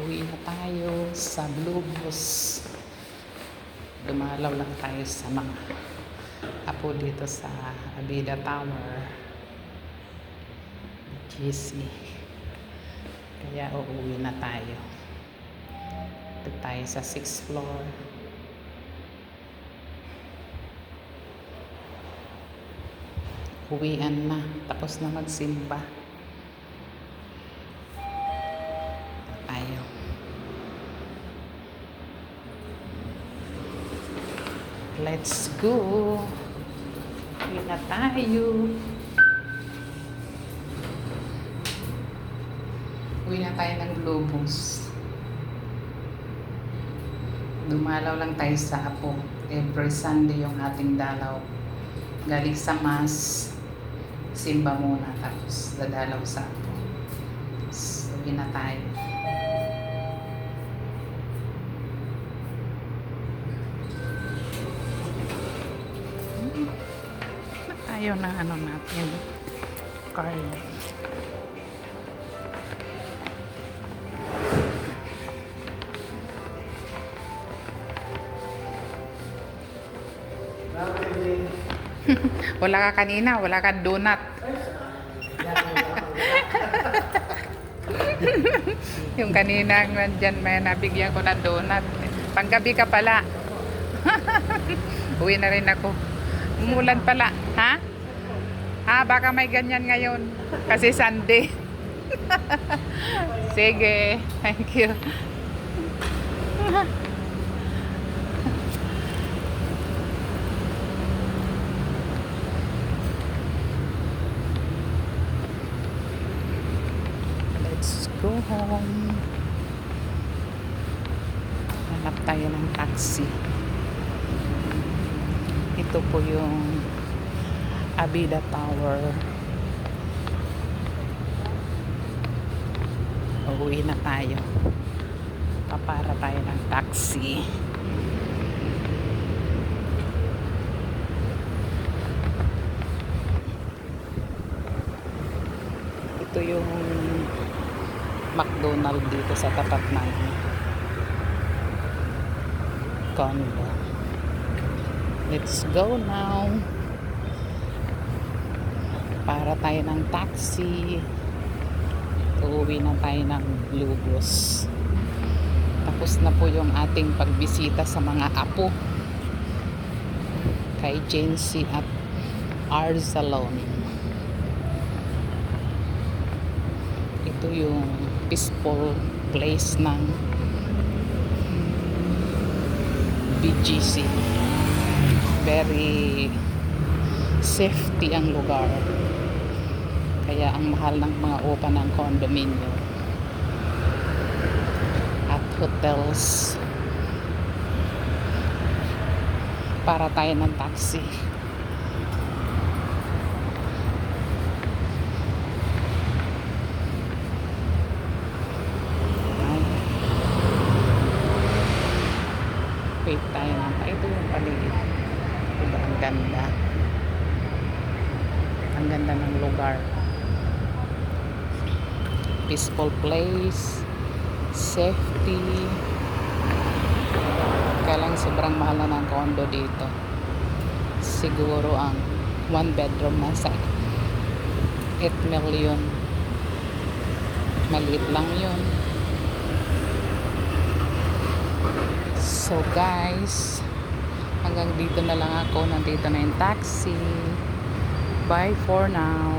Uwi na tayo sa Blue Bus. Dumalaw lang tayo sa mga apo dito sa Abida Tower, GC. Kaya uuwi na tayo. Ito tayo sa 6th floor. Uwian na. Tapos na magsimba. Tayo. Let's go. Uwi na tayo. Uwi na tayo ng Blue Bus. Dumalaw lang tayo sa Apo. Every Sunday yung ating dalaw. Galing sa Mass, simba muna, tapos dadalaw sa Apo. So, uwi na tayo. Ayaw na ano natin. Card. Wala ka kanina, wala ka donut. Yung kanina nandyan may nabigyan ko ng donut. Panggabi ka pala. Uwi na rin ako. Umulan pala. Ha? Ha, baka may ganyan ngayon. Kasi Sunday. Sige. Thank you. Let's go home. Hanap tayo ng taxi. Ito po yung Abida Tower. Uuwi na tayo. Papara tayo ng taxi. Ito yung McDonald's dito sa tapat ng condo. Let's go now. Para tayo ng taxi. Uuwi na tayo ng Blue Bus. Tapos na po yung ating pagbisita sa mga apo kay Jency at Arzalon. Ito yung peaceful place ng BGC. Very safety ang lugar. Kaya ang mahal ng mga upa ng condominium at hotels. Para tayo ng taxi. Wait tayo ng tayo. Ito yung paligid. Diba, ang ganda. Ang ganda ng lugar. Peaceful place. Safety. Kaya lang sobrang mahal na ng condo dito. Siguro ang 1 bedroom nasa 8 million. Maliit lang yun. So guys, hanggang dito na lang ako. Nandito na yung taxi. Bye for now.